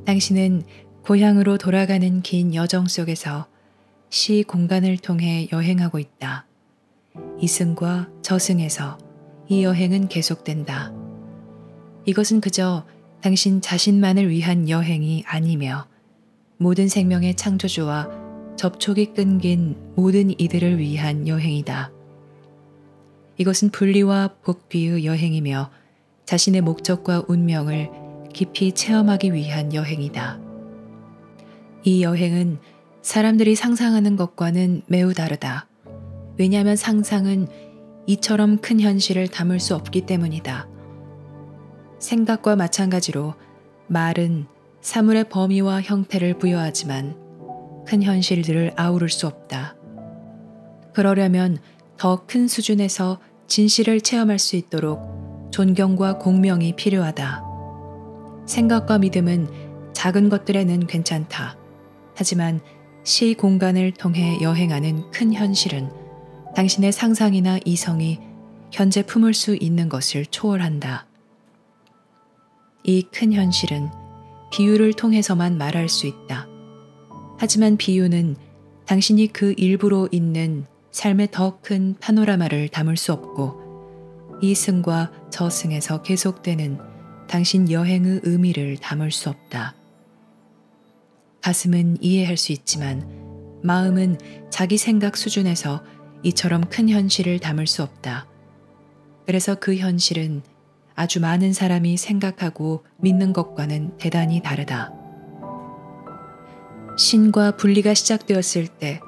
당신은 고향으로 돌아가는 긴 여정 속에서 시 공간을 통해 여행하고 있다. 이승과 저승에서 이 여행은 계속된다. 이것은 그저 당신 자신만을 위한 여행이 아니며 모든 생명의 창조주와 접촉이 끊긴 모든 이들을 위한 여행이다. 이것은 분리와 복귀의 여행이며 자신의 목적과 운명을 깊이 체험하기 위한 여행이다. 이 여행은 사람들이 상상하는 것과는 매우 다르다. 왜냐하면 상상은 이처럼 큰 현실을 담을 수 없기 때문이다. 생각과 마찬가지로 말은 사물의 범위와 형태를 부여하지만 큰 현실들을 아우를 수 없다. 그러려면 더 큰 수준에서 진실을 체험할 수 있도록 존경과 공명이 필요하다. 생각과 믿음은 작은 것들에는 괜찮다. 하지만 시 공간을 통해 여행하는 큰 현실은 당신의 상상이나 이성이 현재 품을 수 있는 것을 초월한다. 이 큰 현실은 비유를 통해서만 말할 수 있다. 하지만 비유는 당신이 그 일부로 있는 삶의 더 큰 파노라마를 담을 수 없고 이 승과 저승에서 계속되는 당신 여행의 의미를 담을 수 없다. 가슴은 이해할 수 있지만 마음은 자기 생각 수준에서 이처럼 큰 현실을 담을 수 없다. 그래서 그 현실은 아주 많은 사람이 생각하고 믿는 것과는 대단히 다르다. 신과 분리가 시작되었을 때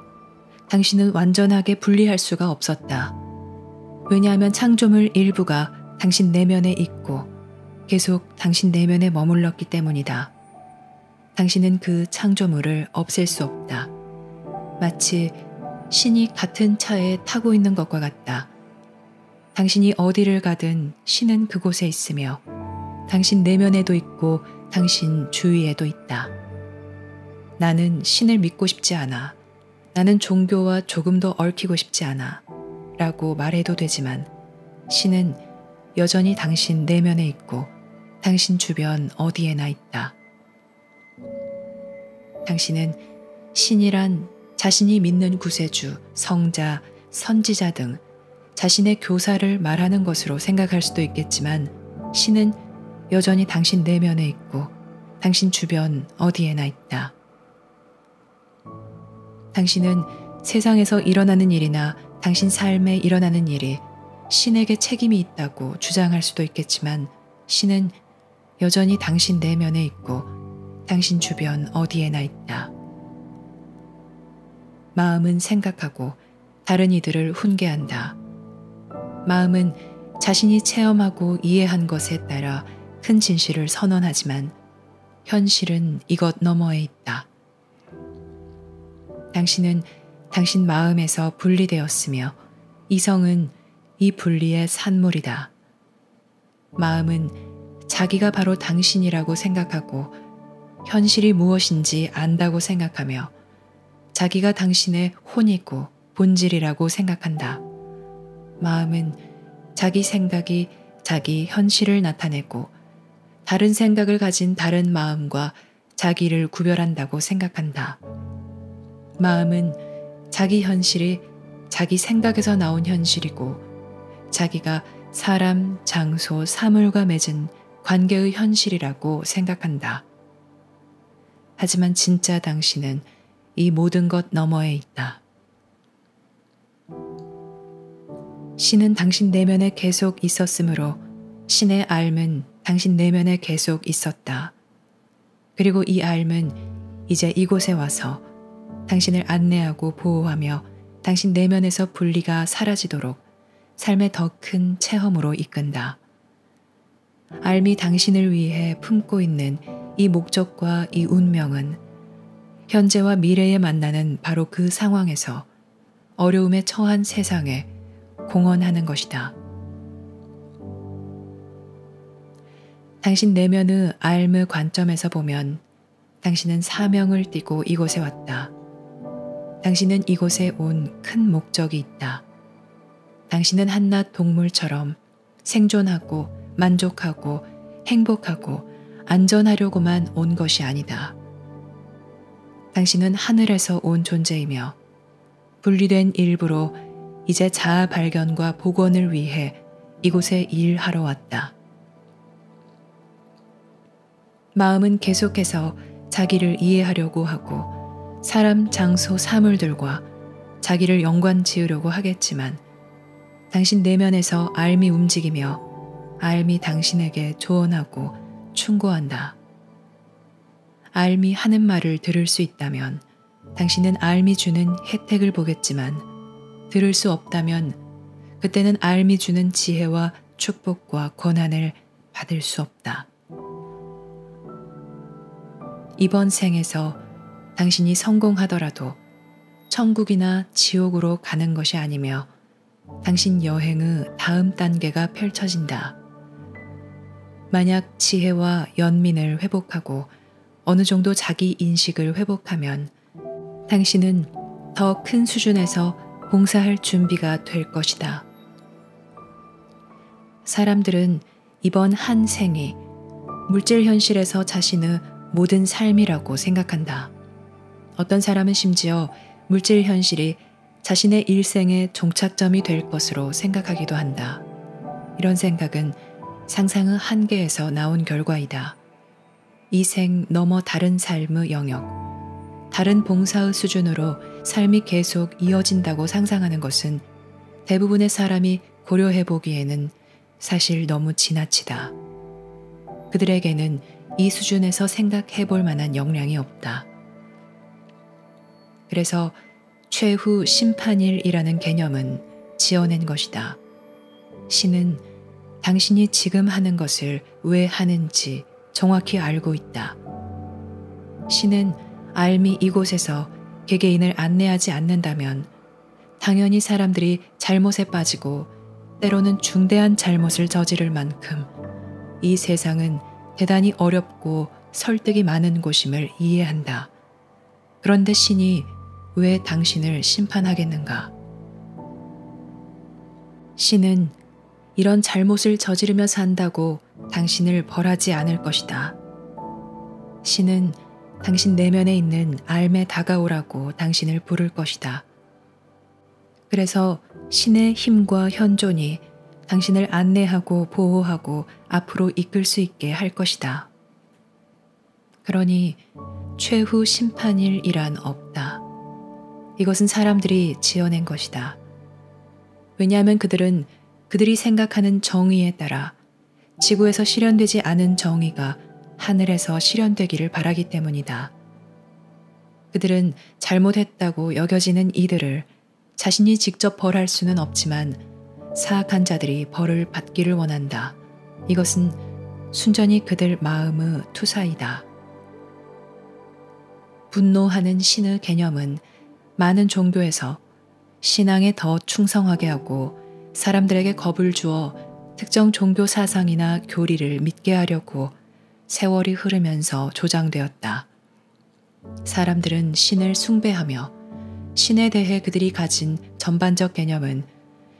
당신은 완전하게 분리할 수가 없었다. 왜냐하면 창조물 일부가 당신 내면에 있고 계속 당신 내면에 머물렀기 때문이다. 당신은 그 창조물을 없앨 수 없다. 마치 신이 같은 차에 타고 있는 것과 같다. 당신이 어디를 가든 신은 그곳에 있으며 당신 내면에도 있고 당신 주위에도 있다. 나는 신을 믿고 싶지 않아. 나는 종교와 조금도 얽히고 싶지 않아. 라고 말해도 되지만 신은 여전히 당신 내면에 있고 당신 주변 어디에나 있다. 당신은 신이란 자신이 믿는 구세주, 성자, 선지자 등 자신의 교사를 말하는 것으로 생각할 수도 있겠지만 신은 여전히 당신 내면에 있고 당신 주변 어디에나 있다. 당신은 세상에서 일어나는 일이나 당신 삶에 일어나는 일이 신에게 책임이 있다고 주장할 수도 있겠지만 신은 여전히 당신 내면에 있고 당신 주변 어디에나 있다. 마음은 생각하고 다른 이들을 훈계한다. 마음은 자신이 체험하고 이해한 것에 따라 큰 진실을 선언하지만 현실은 이것 너머에 있다. 당신은 당신 마음에서 분리되었으며 이성은 이 분리의 산물이다. 마음은 자기가 바로 당신이라고 생각하고 현실이 무엇인지 안다고 생각하며 자기가 당신의 혼이고 본질이라고 생각한다. 마음은 자기 생각이 자기 현실을 나타내고 다른 생각을 가진 다른 마음과 자기를 구별한다고 생각한다. 마음은 자기 현실이 자기 생각에서 나온 현실이고 자기가 사람, 장소, 사물과 맺은 관계의 현실이라고 생각한다. 하지만 진짜 당신은 이 모든 것 너머에 있다. 신은 당신 내면에 계속 있었으므로 신의 알은 당신 내면에 계속 있었다. 그리고 이 알은 이제 이곳에 와서 당신을 안내하고 보호하며 당신 내면에서 분리가 사라지도록 삶의 더 큰 체험으로 이끈다. 알미 당신을 위해 품고 있는 이 목적과 이 운명은 현재와 미래에 만나는 바로 그 상황에서 어려움에 처한 세상에 공헌하는 것이다. 당신 내면의 알의 관점에서 보면 당신은 사명을 띠고 이곳에 왔다. 당신은 이곳에 온 큰 목적이 있다. 당신은 한낱 동물처럼 생존하고 만족하고 행복하고 안전하려고만 온 것이 아니다. 당신은 하늘에서 온 존재이며 분리된 일부로 이제 자아 발견과 복원을 위해 이곳에 일하러 왔다. 마음은 계속해서 자기를 이해하려고 하고 사람, 장소, 사물들과 자기를 연관 지으려고 하겠지만 당신 내면에서 알미 움직이며 알미 당신에게 조언하고 충고한다. 알미 하는 말을 들을 수 있다면 당신은 알미 주는 혜택을 보겠지만 들을 수 없다면 그때는 알미 주는 지혜와 축복과 권한을 받을 수 없다. 이번 생에서 당신이 성공하더라도 천국이나 지옥으로 가는 것이 아니며 당신 여행의 다음 단계가 펼쳐진다. 만약 지혜와 연민을 회복하고 어느 정도 자기 인식을 회복하면 당신은 더 큰 수준에서 봉사할 준비가 될 것이다. 사람들은 이번 한 생이 물질 현실에서 자신의 모든 삶이라고 생각한다. 어떤 사람은 심지어 물질 현실이 자신의 일생의 종착점이 될 것으로 생각하기도 한다. 이런 생각은 상상의 한계에서 나온 결과이다. 이 생 넘어 다른 삶의 영역, 다른 봉사의 수준으로 삶이 계속 이어진다고 상상하는 것은 대부분의 사람이 고려해 보기에는 사실 너무 지나치다. 그들에게는 이 수준에서 생각해 볼 만한 역량이 없다. 그래서 최후 심판일이라는 개념은 지어낸 것이다. 신은 당신이 지금 하는 것을 왜 하는지 정확히 알고 있다. 신은 알미 이곳에서 개개인을 안내하지 않는다면 당연히 사람들이 잘못에 빠지고 때로는 중대한 잘못을 저지를 만큼 이 세상은 대단히 어렵고 설득이 많은 곳임을 이해한다. 그런데 신이 왜 당신을 심판하겠는가? 신은 이런 잘못을 저지르며 산다고 당신을 벌하지 않을 것이다. 신은 당신 내면에 있는 알매 다가오라고 당신을 부를 것이다. 그래서 신의 힘과 현존이 당신을 안내하고 보호하고 앞으로 이끌 수 있게 할 것이다. 그러니 최후 심판일이란 없다. 이것은 사람들이 지어낸 것이다. 왜냐하면 그들은 그들이 생각하는 정의에 따라 지구에서 실현되지 않은 정의가 하늘에서 실현되기를 바라기 때문이다. 그들은 잘못했다고 여겨지는 이들을 자신이 직접 벌할 수는 없지만 사악한 자들이 벌을 받기를 원한다. 이것은 순전히 그들 마음의 투사이다. 분노하는 신의 개념은 많은 종교에서 신앙에 더 충성하게 하고 사람들에게 겁을 주어 특정 종교 사상이나 교리를 믿게 하려고 세월이 흐르면서 조장되었다. 사람들은 신을 숭배하며 신에 대해 그들이 가진 전반적 개념은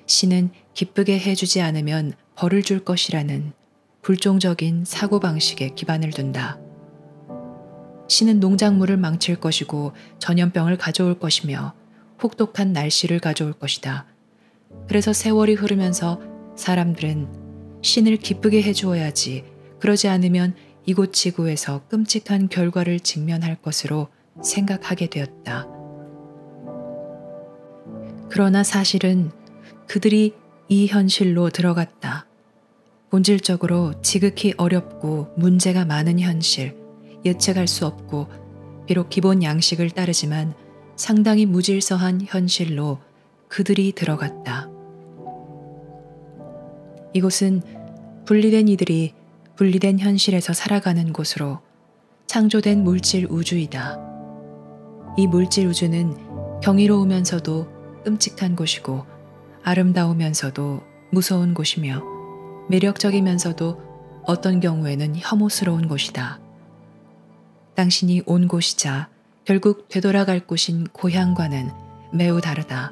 신은 기쁘게 해주지 않으면 벌을 줄 것이라는 불종적인 사고방식에 기반을 둔다. 신은 농작물을 망칠 것이고 전염병을 가져올 것이며 혹독한 날씨를 가져올 것이다. 그래서 세월이 흐르면서 사람들은 신을 기쁘게 해주어야지, 그러지 않으면 이곳 지구에서 끔찍한 결과를 직면할 것으로 생각하게 되었다. 그러나 사실은 그들이 이 현실로 들어갔다. 본질적으로 지극히 어렵고 문제가 많은 현실, 예측할 수 없고 비록 기본 양식을 따르지만 상당히 무질서한 현실로 그들이 들어갔다. 이곳은 분리된 이들이 분리된 현실에서 살아가는 곳으로 창조된 물질 우주이다. 이 물질 우주는 경이로우면서도 끔찍한 곳이고 아름다우면서도 무서운 곳이며 매력적이면서도 어떤 경우에는 혐오스러운 곳이다. 당신이 온 곳이자 결국 되돌아갈 곳인 고향과는 매우 다르다.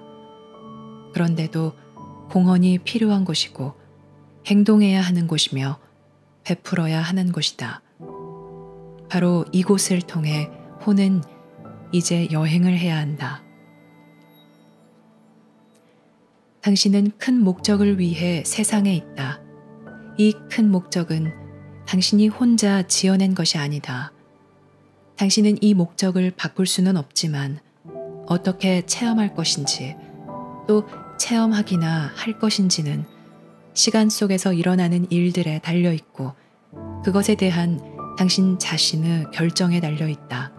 그런데도 공헌이 필요한 곳이고 행동해야 하는 곳이며 베풀어야 하는 곳이다. 바로 이곳을 통해 호는 이제 여행을 해야 한다. 당신은 큰 목적을 위해 세상에 있다. 이 큰 목적은 당신이 혼자 지어낸 것이 아니다. 당신은 이 목적을 바꿀 수는 없지만 어떻게 체험할 것인지 또 체험하기나 할 것인지는 시간 속에서 일어나는 일들에 달려 있고 그것에 대한 당신 자신의 결정에 달려 있다.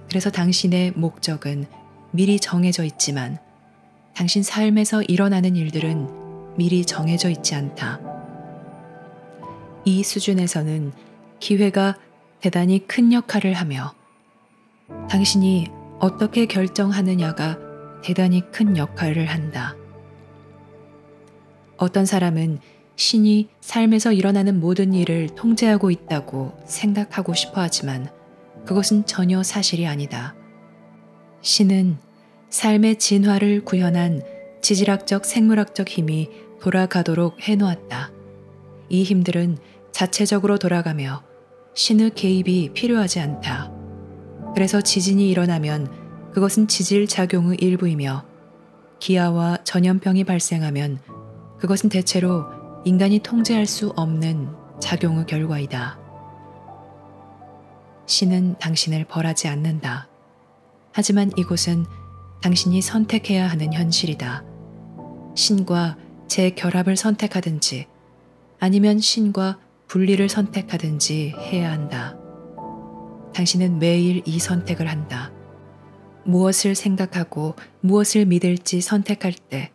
그래서 당신의 목적은 미리 정해져 있지만 당신 삶에서 일어나는 일들은 미리 정해져 있지 않다. 이 수준에서는 기회가 대단히 큰 역할을 하며 당신이 어떻게 결정하느냐가 대단히 큰 역할을 한다. 어떤 사람은 신이 삶에서 일어나는 모든 일을 통제하고 있다고 생각하고 싶어 하지만 그것은 전혀 사실이 아니다. 신은 삶의 진화를 구현한 지질학적 생물학적 힘이 돌아가도록 해놓았다. 이 힘들은 자체적으로 돌아가며 신의 개입이 필요하지 않다. 그래서 지진이 일어나면 그것은 지질 작용의 일부이며 기아와 전염병이 발생하면 그것은 대체로 인간이 통제할 수 없는 작용의 결과이다. 신은 당신을 벌하지 않는다. 하지만 이곳은 당신이 선택해야 하는 현실이다. 신과 재결합을 선택하든지 아니면 신과 분리를 선택하든지 해야 한다. 당신은 매일 이 선택을 한다. 무엇을 생각하고 무엇을 믿을지 선택할 때,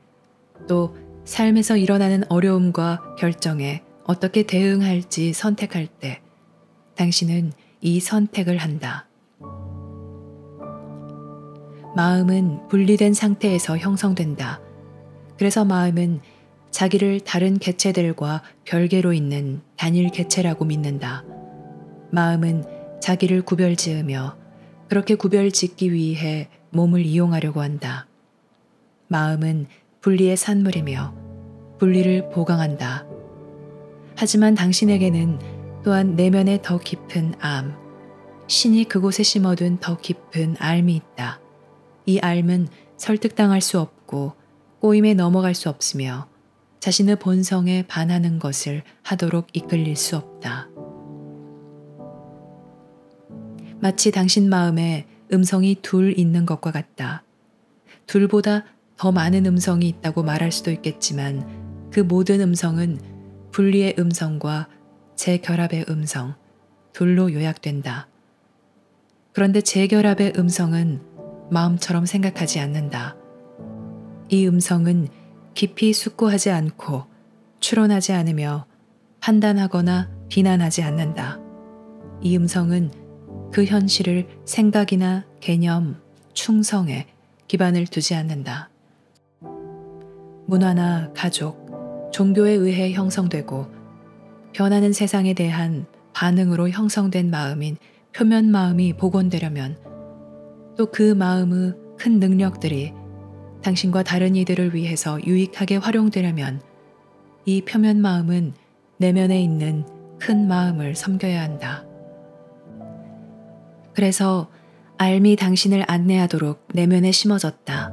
또 삶에서 일어나는 어려움과 결정에 어떻게 대응할지 선택할 때, 당신은 이 선택을 한다. 마음은 분리된 상태에서 형성된다. 그래서 마음은 자기를 다른 개체들과 별개로 있는 단일 개체라고 믿는다. 마음은 자기를 구별지으며 그렇게 구별짓기 위해 몸을 이용하려고 한다. 마음은 분리의 산물이며 분리를 보강한다. 하지만 당신에게는 또한 내면에 더 깊은 암, 신이 그곳에 심어둔 더 깊은 알미 있다. 이 알은 설득당할 수 없고 꼬임에 넘어갈 수 없으며 자신의 본성에 반하는 것을 하도록 이끌릴 수 없다. 마치 당신 마음에 음성이 둘 있는 것과 같다. 둘보다 더 많은 음성이 있다고 말할 수도 있겠지만 그 모든 음성은 분리의 음성과 재결합의 음성, 둘로 요약된다. 그런데 재결합의 음성은 마음처럼 생각하지 않는다. 이 음성은 깊이 숙고하지 않고 추론하지 않으며 판단하거나 비난하지 않는다. 이 음성은 그 현실을 생각이나 개념, 충성에 기반을 두지 않는다. 문화나 가족, 종교에 의해 형성되고 변하는 세상에 대한 반응으로 형성된 마음인 표면 마음이 복원되려면 또 그 마음의 큰 능력들이 당신과 다른 이들을 위해서 유익하게 활용되려면 이 표면 마음은 내면에 있는 큰 마음을 섬겨야 한다. 그래서 알미 당신을 안내하도록 내면에 심어졌다.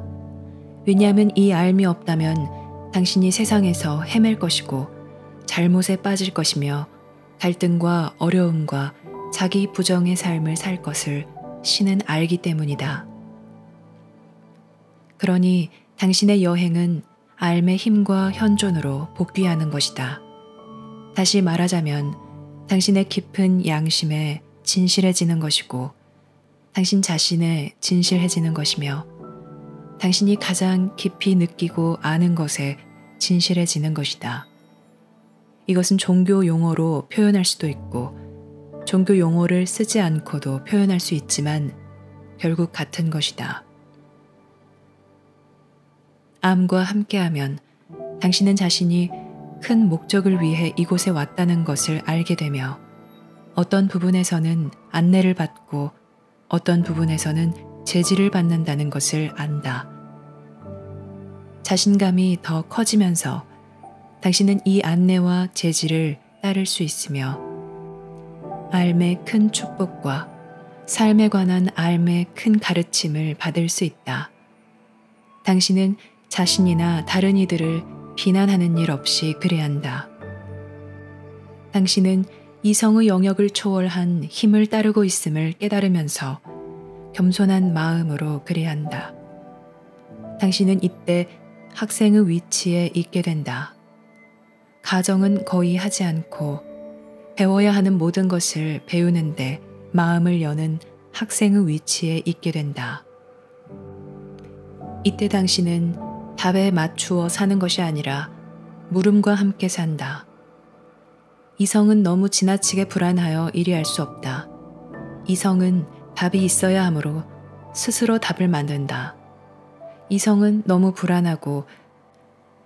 왜냐하면 이 알미 없다면 당신이 세상에서 헤맬 것이고 잘못에 빠질 것이며 갈등과 어려움과 자기 부정의 삶을 살 것을 신은 알기 때문이다. 그러니 당신의 여행은 알의 힘과 현존으로 복귀하는 것이다. 다시 말하자면 당신의 깊은 양심에 진실해지는 것이고 당신 자신에 진실해지는 것이며 당신이 가장 깊이 느끼고 아는 것에 진실해지는 것이다. 이것은 종교 용어로 표현할 수도 있고 종교 용어를 쓰지 않고도 표현할 수 있지만 결국 같은 것이다. 암과 함께하면 당신은 자신이 큰 목적을 위해 이곳에 왔다는 것을 알게 되며 어떤 부분에서는 안내를 받고 어떤 부분에서는 제지를 받는다는 것을 안다. 자신감이 더 커지면서 당신은 이 안내와 제지를 따를 수 있으며 삶의 큰 축복과 삶에 관한 삶의 큰 가르침을 받을 수 있다. 당신은 자신이나 다른 이들을 비난하는 일 없이 그래야 한다. 당신은 이성의 영역을 초월한 힘을 따르고 있음을 깨달으면서 겸손한 마음으로 그래야 한다. 당신은 이때 학생의 위치에 있게 된다. 가정은 거의 하지 않고 배워야 하는 모든 것을 배우는데 마음을 여는 학생의 위치에 있게 된다. 이때 당신은 답에 맞추어 사는 것이 아니라 물음과 함께 산다. 이성은 너무 지나치게 불안하여 이리 할 수 없다. 이성은 답이 있어야 하므로 스스로 답을 만든다. 이성은 너무 불안하고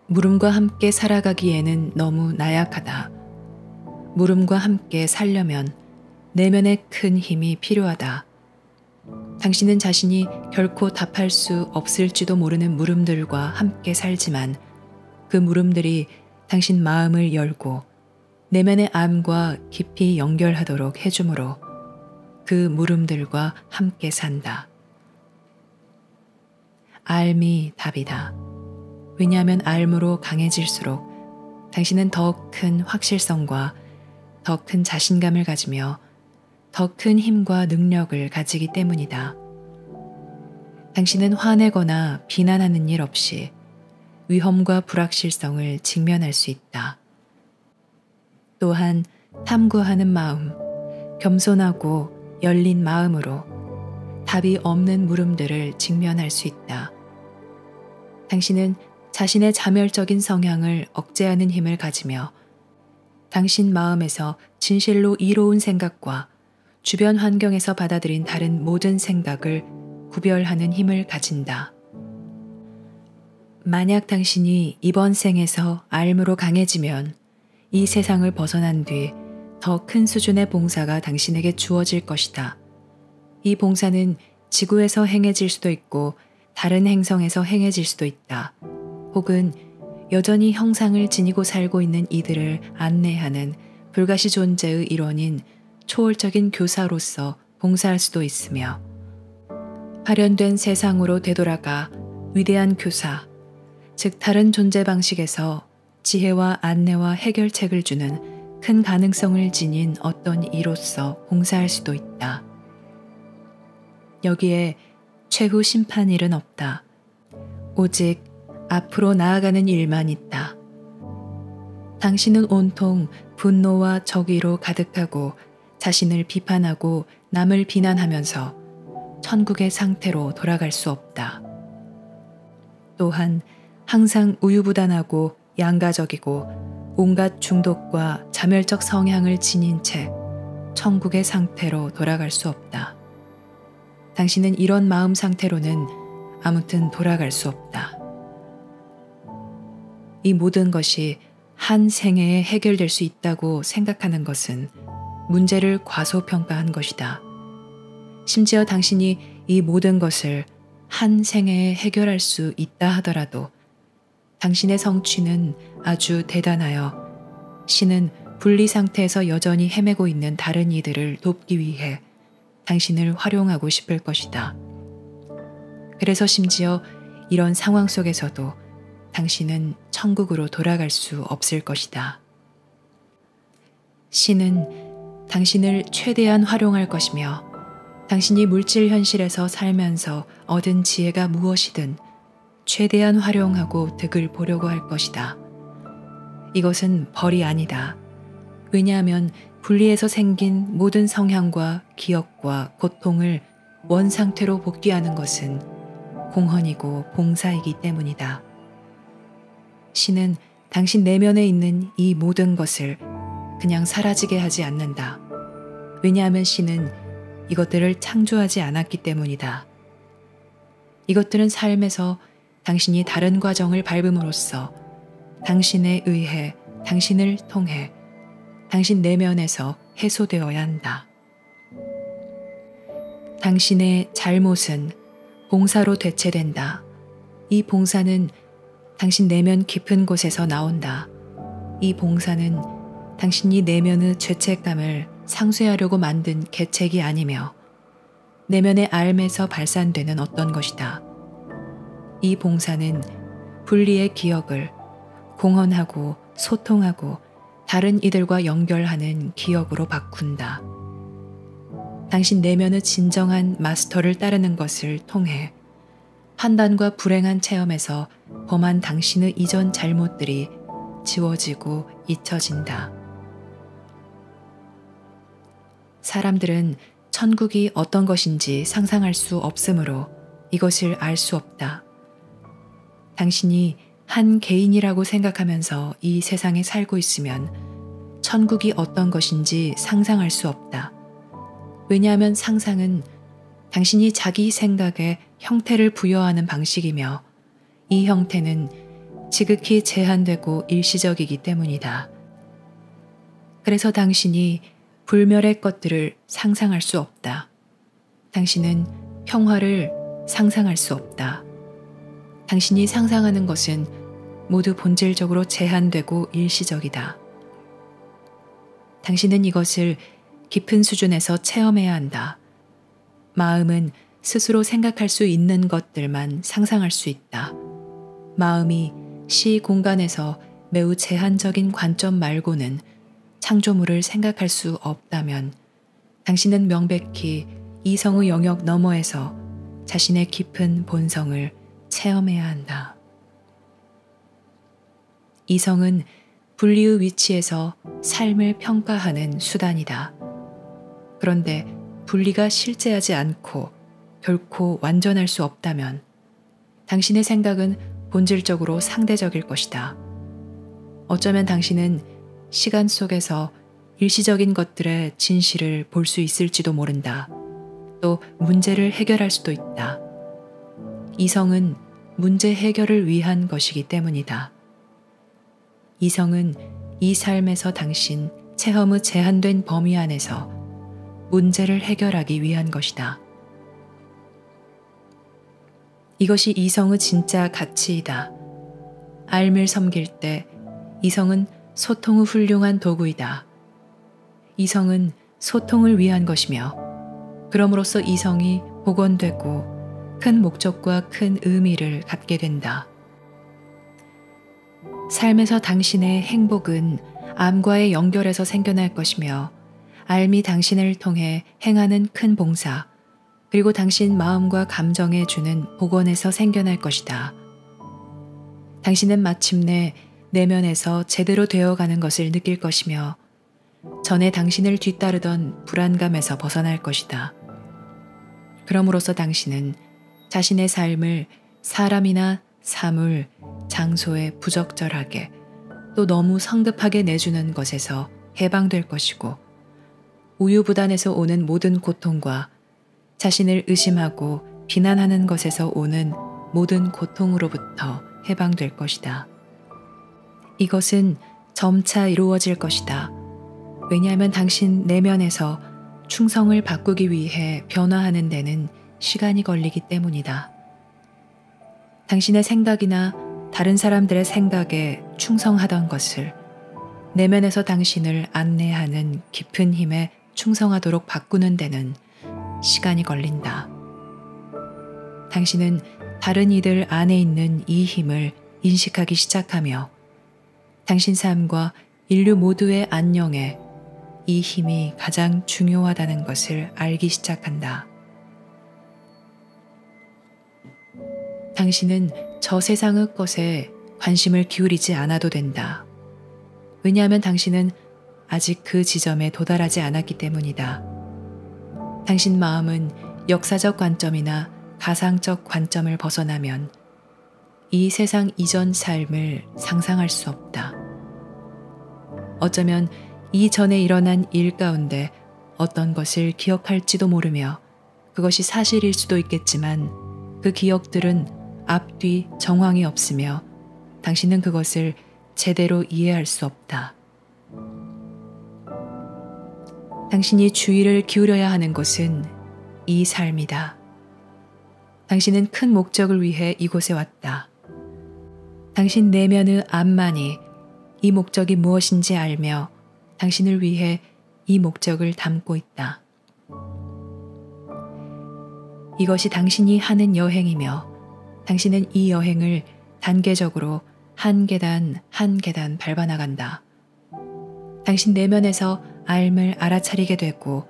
물음과 함께 살아가기에는 너무 나약하다. 물음과 함께 살려면 내면의 큰 힘이 필요하다. 당신은 자신이 결코 답할 수 없을지도 모르는 물음들과 함께 살지만 그 물음들이 당신 마음을 열고 내면의 암과 깊이 연결하도록 해주므로 그 물음들과 함께 산다. 알미 답이다. 왜냐하면 알므로 강해질수록 당신은 더 큰 확실성과 더 큰 자신감을 가지며 더 큰 힘과 능력을 가지기 때문이다. 당신은 화내거나 비난하는 일 없이 위험과 불확실성을 직면할 수 있다. 또한 탐구하는 마음, 겸손하고 열린 마음으로 답이 없는 물음들을 직면할 수 있다. 당신은 자신의 자멸적인 성향을 억제하는 힘을 가지며 당신 마음에서 진실로 이로운 생각과 주변 환경에서 받아들인 다른 모든 생각을 구별하는 힘을 가진다. 만약 당신이 이번 생에서 알므로 강해지면 이 세상을 벗어난 뒤 더 큰 수준의 봉사가 당신에게 주어질 것이다. 이 봉사는 지구에서 행해질 수도 있고 다른 행성에서 행해질 수도 있다. 혹은 여전히 형상을 지니고 살고 있는 이들을 안내하는 불가시 존재의 일원인 초월적인 교사로서 봉사할 수도 있으며 발현된 세상으로 되돌아가 위대한 교사, 즉 다른 존재 방식에서 지혜와 안내와 해결책을 주는 큰 가능성을 지닌 어떤 이로서 봉사할 수도 있다. 여기에 최후 심판일은 없다. 오직 앞으로 나아가는 일만 있다. 당신은 온통 분노와 적의로 가득하고 자신을 비판하고 남을 비난하면서 천국의 상태로 돌아갈 수 없다. 또한 항상 우유부단하고 양가적이고 온갖 중독과 자멸적 성향을 지닌 채 천국의 상태로 돌아갈 수 없다. 당신은 이런 마음 상태로는 아무튼 돌아갈 수 없다. 이 모든 것이 한 생애에 해결될 수 있다고 생각하는 것은 문제를 과소평가한 것이다. 심지어 당신이 이 모든 것을 한 생애에 해결할 수 있다 하더라도 당신의 성취는 아주 대단하여 신은 분리 상태에서 여전히 헤매고 있는 다른 이들을 돕기 위해 당신을 활용하고 싶을 것이다. 그래서 심지어 이런 상황 속에서도 당신은 천국으로 돌아갈 수 없을 것이다. 신은 당신을 최대한 활용할 것이며 당신이 물질 현실에서 살면서 얻은 지혜가 무엇이든 최대한 활용하고 득을 보려고 할 것이다. 이것은 벌이 아니다. 왜냐하면 분리에서 생긴 모든 성향과 기억과 고통을 원상태로 복귀하는 것은 공헌이고 봉사이기 때문이다. 신은 당신 내면에 있는 이 모든 것을 그냥 사라지게 하지 않는다. 왜냐하면 신은 이것들을 창조하지 않았기 때문이다. 이것들은 삶에서 당신이 다른 과정을 밟음으로써 당신에 의해 당신을 통해 당신 내면에서 해소되어야 한다. 당신의 잘못은 봉사로 대체된다. 이 봉사는 당신 내면 깊은 곳에서 나온다. 이 봉사는 당신이 내면의 죄책감을 상쇄하려고 만든 계책이 아니며 내면의 알에서 발산되는 어떤 것이다. 이 봉사는 분리의 기억을 공헌하고 소통하고 다른 이들과 연결하는 기억으로 바꾼다. 당신 내면의 진정한 마스터를 따르는 것을 통해 판단과 불행한 체험에서 범한 당신의 이전 잘못들이 지워지고 잊혀진다. 사람들은 천국이 어떤 것인지 상상할 수 없으므로 이것을 알 수 없다. 당신이 한 개인이라고 생각하면서 이 세상에 살고 있으면 천국이 어떤 것인지 상상할 수 없다. 왜냐하면 상상은 당신이 자기 생각에 형태를 부여하는 방식이며 이 형태는 지극히 제한되고 일시적이기 때문이다. 그래서 당신이 불멸의 것들을 상상할 수 없다. 당신은 평화를 상상할 수 없다. 당신이 상상하는 것은 모두 본질적으로 제한되고 일시적이다. 당신은 이것을 깊은 수준에서 체험해야 한다. 마음은 스스로 생각할 수 있는 것들만 상상할 수 있다. 마음이 시 공간에서 매우 제한적인 관점 말고는 창조물을 생각할 수 없다면 당신은 명백히 이성의 영역 너머에서 자신의 깊은 본성을 체험해야 한다. 이성은 분리의 위치에서 삶을 평가하는 수단이다. 그런데 분리가 실제하지 않고 결코 완전할 수 없다면 당신의 생각은 본질적으로 상대적일 것이다. 어쩌면 당신은 시간 속에서 일시적인 것들의 진실을 볼 수 있을지도 모른다. 또 문제를 해결할 수도 있다. 이성은 문제 해결을 위한 것이기 때문이다. 이성은 이 삶에서 당신 체험의 제한된 범위 안에서 문제를 해결하기 위한 것이다. 이것이 이성의 진짜 가치이다. 알을 섬길 때 이성은 소통의 훌륭한 도구이다. 이성은 소통을 위한 것이며 그럼으로써 이성이 복원되고 큰 목적과 큰 의미를 갖게 된다. 삶에서 당신의 행복은 암과의 연결에서 생겨날 것이며 알미 당신을 통해 행하는 큰 봉사 그리고 당신 마음과 감정에 주는 복원에서 생겨날 것이다. 당신은 마침내 내면에서 제대로 되어가는 것을 느낄 것이며 전에 당신을 뒤따르던 불안감에서 벗어날 것이다. 그럼으로써 당신은 자신의 삶을 사람이나 사물, 장소에 부적절하게 또 너무 성급하게 내주는 것에서 해방될 것이고 우유부단에서 오는 모든 고통과 자신을 의심하고 비난하는 것에서 오는 모든 고통으로부터 해방될 것이다. 이것은 점차 이루어질 것이다. 왜냐하면 당신 내면에서 충성을 바꾸기 위해 변화하는 데는 시간이 걸리기 때문이다. 당신의 생각이나 다른 사람들의 생각에 충성하던 것을 내면에서 당신을 안내하는 깊은 힘에 충성하도록 바꾸는 데는 시간이 걸린다. 당신은 다른 이들 안에 있는 이 힘을 인식하기 시작하며 당신 삶과 인류 모두의 안녕에 이 힘이 가장 중요하다는 것을 알기 시작한다. 당신은 저 세상의 것에 관심을 기울이지 않아도 된다. 왜냐하면 당신은 아직 그 지점에 도달하지 않았기 때문이다. 당신 마음은 역사적 관점이나 가상적 관점을 벗어나면 이 세상 이전 삶을 상상할 수 없다. 어쩌면 이전에 일어난 일 가운데 어떤 것을 기억할지도 모르며 그것이 사실일 수도 있겠지만 그 기억들은 앞뒤 정황이 없으며 당신은 그것을 제대로 이해할 수 없다. 당신이 주의를 기울여야 하는 것은 이 삶이다. 당신은 큰 목적을 위해 이곳에 왔다. 당신 내면의 암만이 이 목적이 무엇인지 알며 당신을 위해 이 목적을 담고 있다. 이것이 당신이 하는 여행이며 당신은 이 여행을 단계적으로 한 계단 한 계단 밟아나간다. 당신 내면에서 앓음을 알아차리게 되고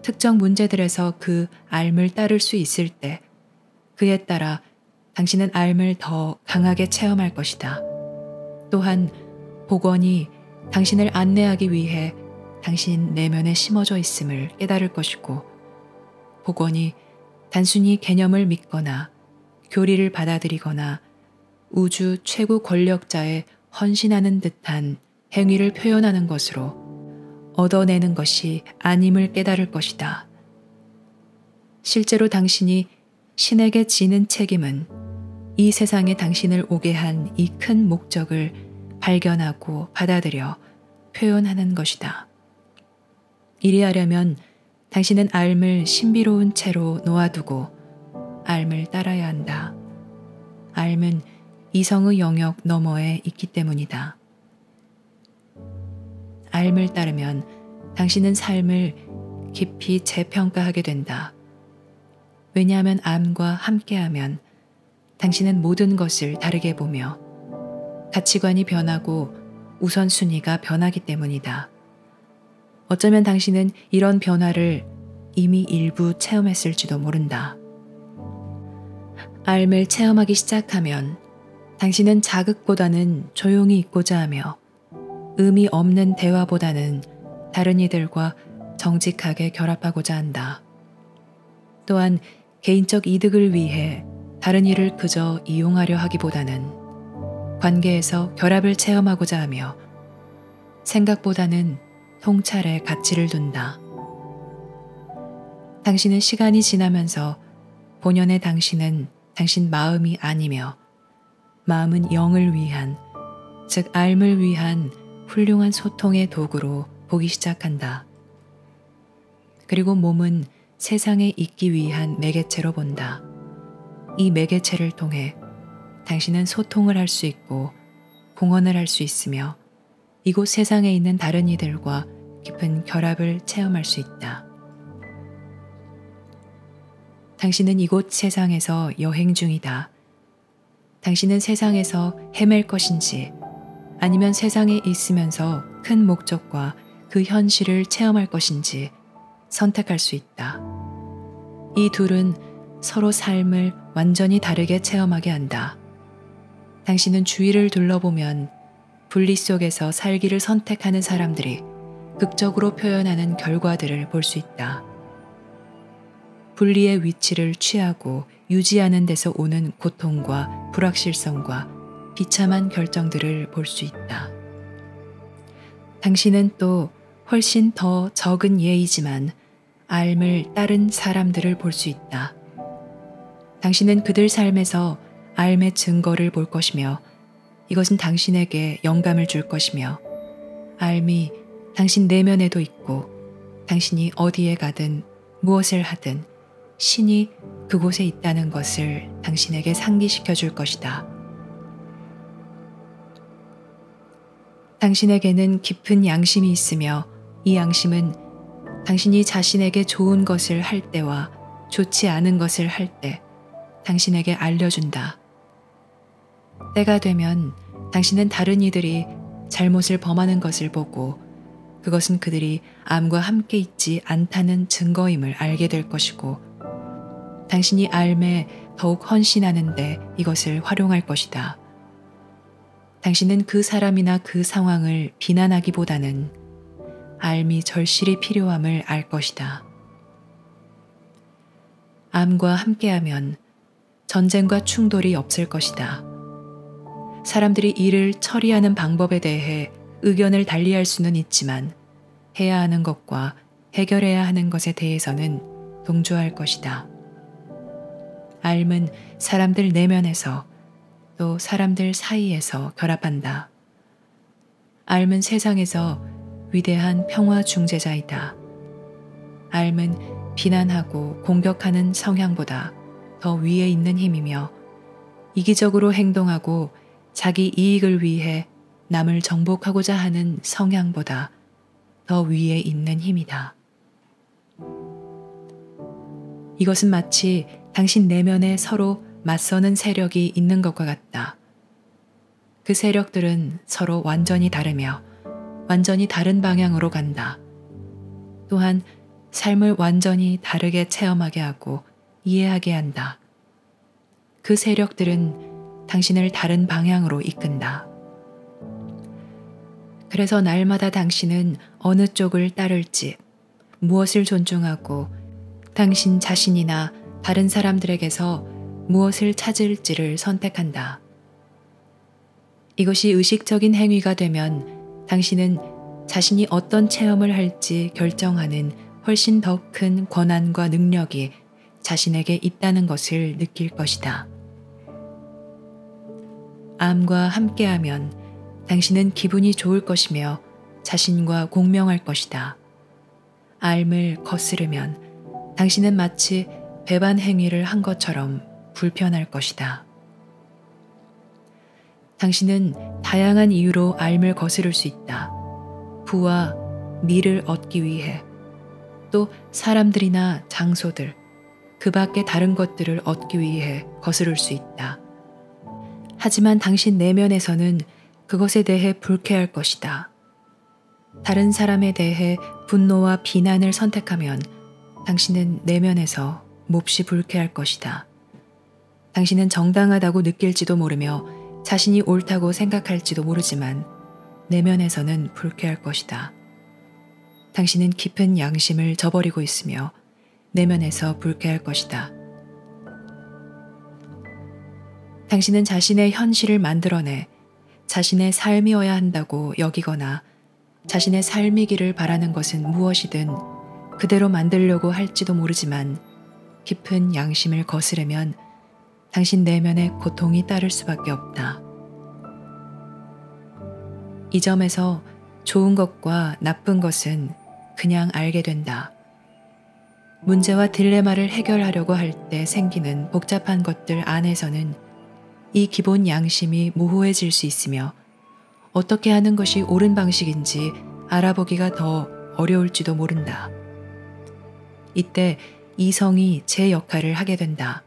특정 문제들에서 그 앓음을 따를 수 있을 때 그에 따라 당신은 앓음을 더 강하게 체험할 것이다. 또한 복원이 당신을 안내하기 위해 당신 내면에 심어져 있음을 깨달을 것이고 복원이 단순히 개념을 믿거나 교리를 받아들이거나 우주 최고 권력자에 헌신하는 듯한 행위를 표현하는 것으로 얻어내는 것이 아님을 깨달을 것이다. 실제로 당신이 신에게 지는 책임은 이 세상에 당신을 오게 한 이 큰 목적을 발견하고 받아들여 표현하는 것이다. 이리하려면 당신은 앓음을 신비로운 채로 놓아두고 앓음을 따라야 한다. 앓음은 이성의 영역 너머에 있기 때문이다. 앓음을 따르면 당신은 삶을 깊이 재평가하게 된다. 왜냐하면 암과 함께하면 당신은 모든 것을 다르게 보며 가치관이 변하고 우선순위가 변하기 때문이다. 어쩌면 당신은 이런 변화를 이미 일부 체험했을지도 모른다. 앓음을 체험하기 시작하면 당신은 자극보다는 조용히 있고자 하며 의미 없는 대화보다는 다른 이들과 정직하게 결합하고자 한다. 또한 개인적 이득을 위해 다른 이를 그저 이용하려 하기보다는 관계에서 결합을 체험하고자 하며 생각보다는 통찰에 가치를 둔다. 당신은 시간이 지나면서 본연의 당신은 당신 마음이 아니며 마음은 영을 위한, 즉 앓음을 위한 훌륭한 소통의 도구로 보기 시작한다. 그리고 몸은 세상에 있기 위한 매개체로 본다. 이 매개체를 통해 당신은 소통을 할 수 있고 공헌을 할 수 있으며 이곳 세상에 있는 다른 이들과 깊은 결합을 체험할 수 있다. 당신은 이곳 세상에서 여행 중이다. 당신은 세상에서 헤맬 것인지 아니면 세상에 있으면서 큰 목적과 그 현실을 체험할 것인지 선택할 수 있다. 이 둘은 서로 삶을 완전히 다르게 체험하게 한다. 당신은 주위를 둘러보면 분리 속에서 살기를 선택하는 사람들이 극적으로 표현하는 결과들을 볼 수 있다. 분리의 위치를 취하고 유지하는 데서 오는 고통과 불확실성과 비참한 결정들을 볼 수 있다. 당신은 또 훨씬 더 적은 예이지만 앓음을 따른 사람들을 볼 수 있다. 당신은 그들 삶에서 앓음의 증거를 볼 것이며 이것은 당신에게 영감을 줄 것이며 앓음이 당신 내면에도 있고 당신이 어디에 가든 무엇을 하든 신이 그곳에 있다는 것을 당신에게 상기시켜 줄 것이다. 당신에게는 깊은 양심이 있으며 이 양심은 당신이 자신에게 좋은 것을 할 때와 좋지 않은 것을 할 때 당신에게 알려준다. 때가 되면 당신은 다른 이들이 잘못을 범하는 것을 보고 그것은 그들이 암과 함께 있지 않다는 증거임을 알게 될 것이고 당신이 앓음에 더욱 헌신하는데 이것을 활용할 것이다. 당신은 그 사람이나 그 상황을 비난하기보다는 앓음이 절실히 필요함을 알 것이다. 암과 함께하면 전쟁과 충돌이 없을 것이다. 사람들이 이를 처리하는 방법에 대해 의견을 달리할 수는 있지만 해야 하는 것과 해결해야 하는 것에 대해서는 동조할 것이다. 앓음은 사람들 내면에서 또 사람들 사이에서 결합한다. 앓음은 세상에서 위대한 평화 중재자이다. 앓음은 비난하고 공격하는 성향보다 더 위에 있는 힘이며 이기적으로 행동하고 자기 이익을 위해 남을 정복하고자 하는 성향보다 더 위에 있는 힘이다. 이것은 마치 당신 내면에 서로 맞서는 세력이 있는 것과 같다. 그 세력들은 서로 완전히 다르며 완전히 다른 방향으로 간다. 또한 삶을 완전히 다르게 체험하게 하고 이해하게 한다. 그 세력들은 당신을 다른 방향으로 이끈다. 그래서 날마다 당신은 어느 쪽을 따를지, 무엇을 존중하고 당신 자신이나 다른 사람들에게서 무엇을 찾을지를 선택한다. 이것이 의식적인 행위가 되면 당신은 자신이 어떤 체험을 할지 결정하는 훨씬 더 큰 권한과 능력이 자신에게 있다는 것을 느낄 것이다. 암과 함께하면 당신은 기분이 좋을 것이며 자신과 공명할 것이다. 암을 거스르면 당신은 마치 배반 행위를 한 것처럼 불편할 것이다. 당신은 다양한 이유로 암을 거스를 수 있다. 부와 미를 얻기 위해, 또 사람들이나 장소들, 그 밖의 다른 것들을 얻기 위해 거스를 수 있다. 하지만 당신 내면에서는 그것에 대해 불쾌할 것이다. 다른 사람에 대해 분노와 비난을 선택하면 당신은 내면에서 몹시 불쾌할 것이다. 당신은 정당하다고 느낄지도 모르며 자신이 옳다고 생각할지도 모르지만 내면에서는 불쾌할 것이다. 당신은 깊은 양심을 저버리고 있으며 내면에서 불쾌할 것이다. 당신은 자신의 현실을 만들어내 자신의 삶이어야 한다고 여기거나 자신의 삶이기를 바라는 것은 무엇이든 그대로 만들려고 할지도 모르지만 깊은 양심을 거스르면 당신 내면의 고통이 따를 수밖에 없다. 이 점에서 좋은 것과 나쁜 것은 그냥 알게 된다. 문제와 딜레마를 해결하려고 할 때 생기는 복잡한 것들 안에서는 이 기본 양심이 모호해질 수 있으며 어떻게 하는 것이 옳은 방식인지 알아보기가 더 어려울지도 모른다. 이때 이성이 제 역할을 하게 된다.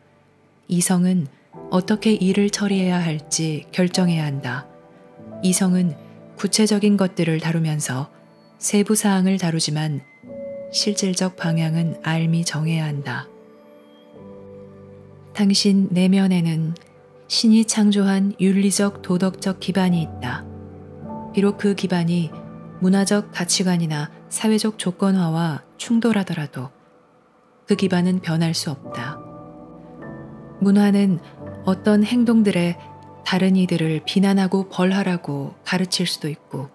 이성은 어떻게 일을 처리해야 할지 결정해야 한다. 이성은 구체적인 것들을 다루면서 세부 사항을 다루지만 실질적 방향은 알미 정해야 한다. 당신 내면에는 신이 창조한 윤리적 도덕적 기반이 있다. 비록 그 기반이 문화적 가치관이나 사회적 조건화와 충돌하더라도 그 기반은 변할 수 없다. 문화는 어떤 행동들에 다른 이들을 비난하고 벌하라고 가르칠 수도 있고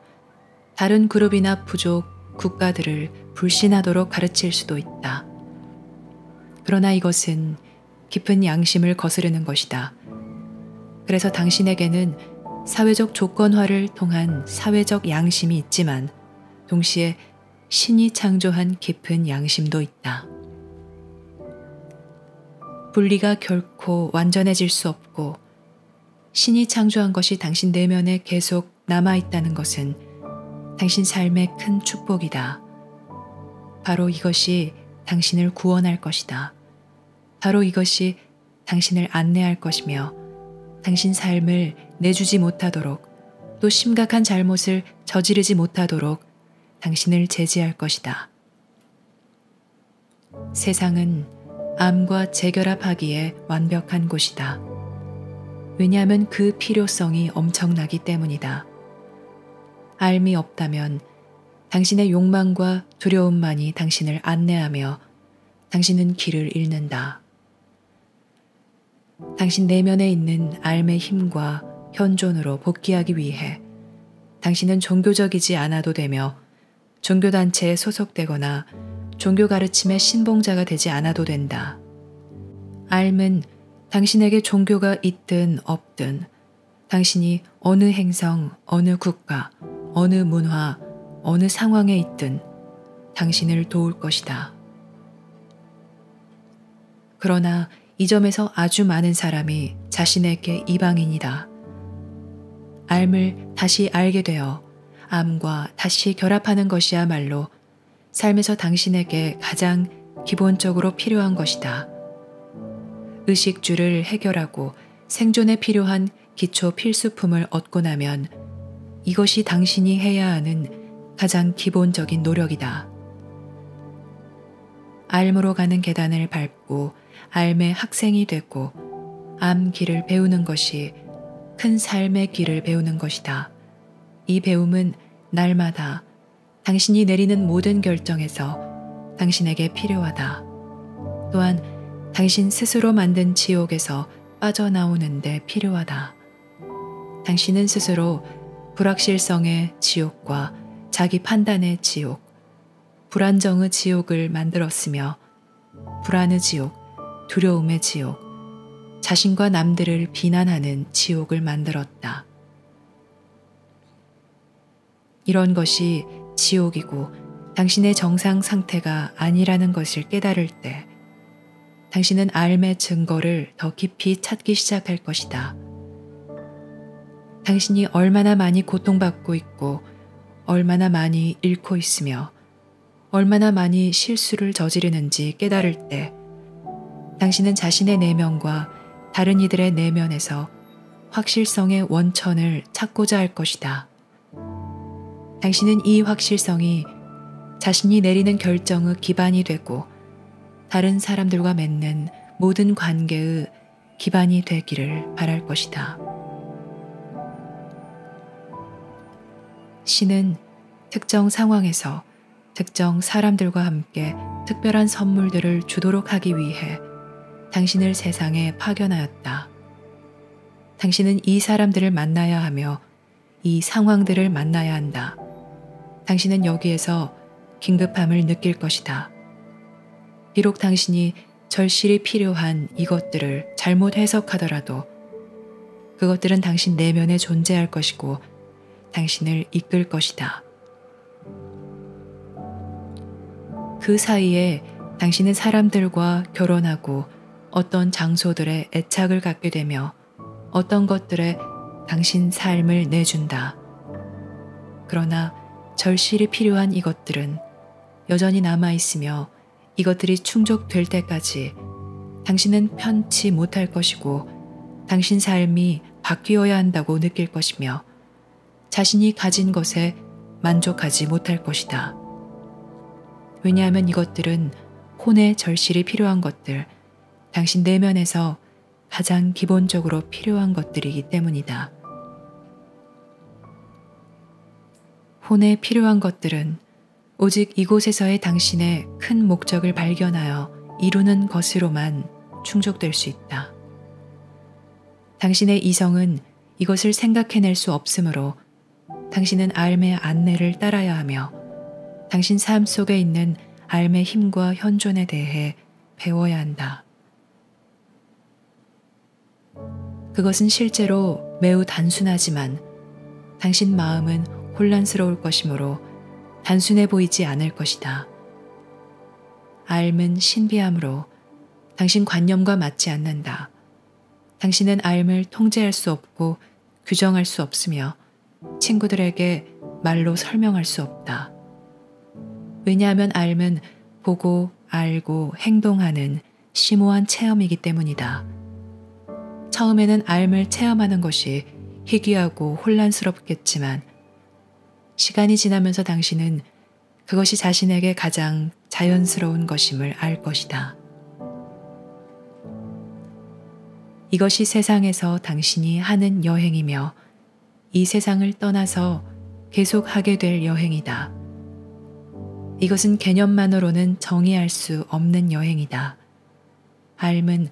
다른 그룹이나 부족, 국가들을 불신하도록 가르칠 수도 있다. 그러나 이것은 깊은 양심을 거스르는 것이다. 그래서 당신에게는 사회적 조건화를 통한 사회적 양심이 있지만 동시에 신이 창조한 깊은 양심도 있다. 분리가 결코 완전해질 수 없고 신이 창조한 것이 당신 내면에 계속 남아있다는 것은 당신 삶의 큰 축복이다. 바로 이것이 당신을 구원할 것이다. 바로 이것이 당신을 안내할 것이며 당신 삶을 내주지 못하도록 또 심각한 잘못을 저지르지 못하도록 당신을 제지할 것이다. 세상은 암과 재결합하기에 완벽한 곳이다. 왜냐하면 그 필요성이 엄청나기 때문이다. 암이 없다면 당신의 욕망과 두려움만이 당신을 안내하며 당신은 길을 잃는다. 당신 내면에 있는 암의 힘과 현존으로 복귀하기 위해 당신은 종교적이지 않아도 되며 종교단체에 소속되거나 종교 가르침의 신봉자가 되지 않아도 된다. 암은 당신에게 종교가 있든 없든 당신이 어느 행성, 어느 국가, 어느 문화, 어느 상황에 있든 당신을 도울 것이다. 그러나 이 점에서 아주 많은 사람이 자신에게 이방인이다. 암을 다시 알게 되어 암과 다시 결합하는 것이야말로 삶에서 당신에게 가장 기본적으로 필요한 것이다. 의식주를 해결하고 생존에 필요한 기초 필수품을 얻고 나면 이것이 당신이 해야 하는 가장 기본적인 노력이다. 알무로 가는 계단을 밟고 삶의 학생이 되고 암 길을 배우는 것이 큰 삶의 길을 배우는 것이다. 이 배움은 날마다 당신이 내리는 모든 결정에서 당신에게 필요하다. 또한 당신 스스로 만든 지옥에서 빠져나오는데 필요하다. 당신은 스스로 불확실성의 지옥과 자기 판단의 지옥, 불안정의 지옥을 만들었으며 불안의 지옥, 두려움의 지옥, 자신과 남들을 비난하는 지옥을 만들었다. 이런 것이 지옥이고 당신의 정상 상태가 아니라는 것을 깨달을 때 당신은 삶의 증거를 더 깊이 찾기 시작할 것이다. 당신이 얼마나 많이 고통받고 있고 얼마나 많이 잃고 있으며 얼마나 많이 실수를 저지르는지 깨달을 때 당신은 자신의 내면과 다른 이들의 내면에서 확실성의 원천을 찾고자 할 것이다. 당신은 이 확실성이 자신이 내리는 결정의 기반이 되고 다른 사람들과 맺는 모든 관계의 기반이 되기를 바랄 것이다. 신은 특정 상황에서 특정 사람들과 함께 특별한 선물들을 주도록 하기 위해 당신을 세상에 파견하였다. 당신은 이 사람들을 만나야 하며 이 상황들을 만나야 한다. 당신은 여기에서 긴급함을 느낄 것이다. 비록 당신이 절실히 필요한 이것들을 잘못 해석하더라도 그것들은 당신 내면에 존재할 것이고 당신을 이끌 것이다. 그 사이에 당신은 사람들과 결혼하고 어떤 장소들에 애착을 갖게 되며 어떤 것들에 당신 삶을 내준다. 그러나 절실히 필요한 이것들은 여전히 남아있으며 이것들이 충족될 때까지 당신은 편치 못할 것이고 당신 삶이 바뀌어야 한다고 느낄 것이며 자신이 가진 것에 만족하지 못할 것이다. 왜냐하면 이것들은 혼의 절실히 필요한 것들, 당신 내면에서 가장 기본적으로 필요한 것들이기 때문이다. 혼에 필요한 것들은 오직 이곳에서의 당신의 큰 목적을 발견하여 이루는 것으로만 충족될 수 있다. 당신의 이성은 이것을 생각해낼 수 없으므로 당신은 삶의 안내를 따라야 하며 당신 삶 속에 있는 삶의 힘과 현존에 대해 배워야 한다. 그것은 실제로 매우 단순하지만 당신 마음은 혼란스러울 것이므로 단순해 보이지 않을 것이다. 삶은 신비함으로 당신 관념과 맞지 않는다. 당신은 삶을 통제할 수 없고 규정할 수 없으며 친구들에게 말로 설명할 수 없다. 왜냐하면 삶은 보고 알고 행동하는 심오한 체험이기 때문이다. 처음에는 삶을 체험하는 것이 희귀하고 혼란스럽겠지만 시간이 지나면서 당신은 그것이 자신에게 가장 자연스러운 것임을 알 것이다. 이것이 세상에서 당신이 하는 여행이며 이 세상을 떠나서 계속하게 될 여행이다. 이것은 개념만으로는 정의할 수 없는 여행이다. 삶은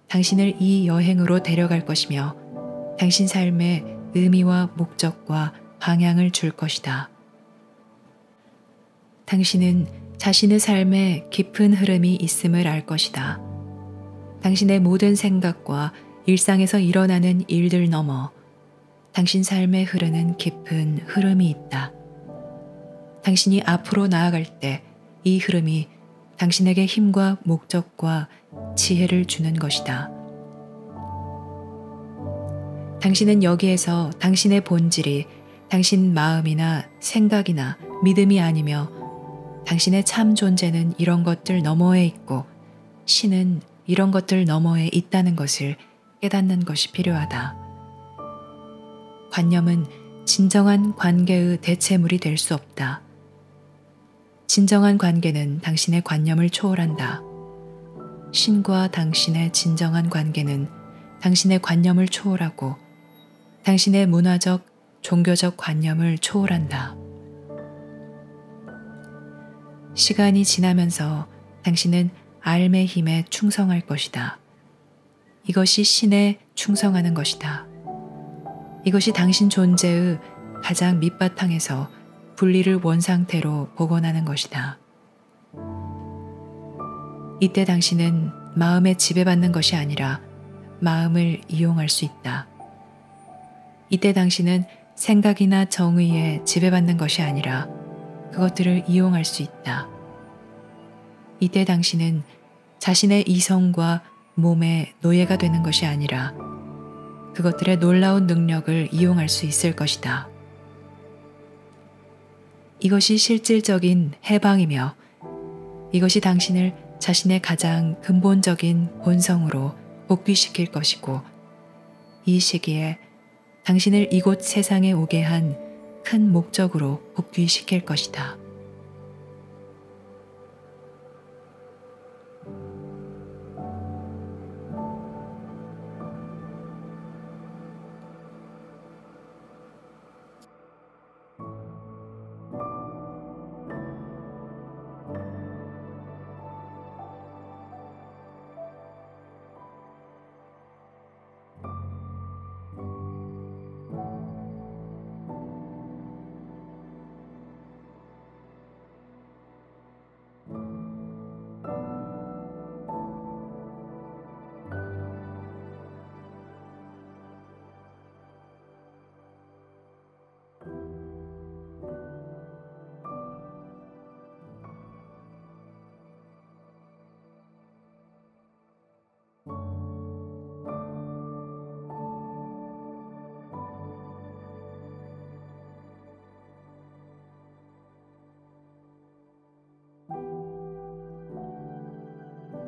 당신을 이 여행으로 데려갈 것이며 당신 삶의 의미와 목적과 방향을 줄 것이다. 당신은 자신의 삶에 깊은 흐름이 있음을 알 것이다. 당신의 모든 생각과 일상에서 일어나는 일들 넘어 당신 삶에 흐르는 깊은 흐름이 있다. 당신이 앞으로 나아갈 때 이 흐름이 당신에게 힘과 목적과 지혜를 주는 것이다. 당신은 여기에서 당신의 본질이 당신 마음이나 생각이나 믿음이 아니며 당신의 참 존재는 이런 것들 너머에 있고 신은 이런 것들 너머에 있다는 것을 깨닫는 것이 필요하다. 관념은 진정한 관계의 대체물이 될 수 없다. 진정한 관계는 당신의 관념을 초월한다. 신과 당신의 진정한 관계는 당신의 관념을 초월하고 당신의 문화적, 종교적 관념을 초월한다. 시간이 지나면서 당신은 알의 힘에 충성할 것이다. 이것이 신에 충성하는 것이다. 이것이 당신 존재의 가장 밑바탕에서 분리를 원상태로 복원하는 것이다. 이때 당신은 마음에 지배받는 것이 아니라 마음을 이용할 수 있다. 이때 당신은 생각이나 정의에 지배받는 것이 아니라 그것들을 이용할 수 있다. 이때 당신은 자신의 이성과 몸의 노예가 되는 것이 아니라 그것들의 놀라운 능력을 이용할 수 있을 것이다. 이것이 실질적인 해방이며 이것이 당신을 자신의 가장 근본적인 본성으로 복귀시킬 것이고 이 시기에 당신을 이곳 세상에 오게 한 큰 목적으로 복귀시킬 것이다.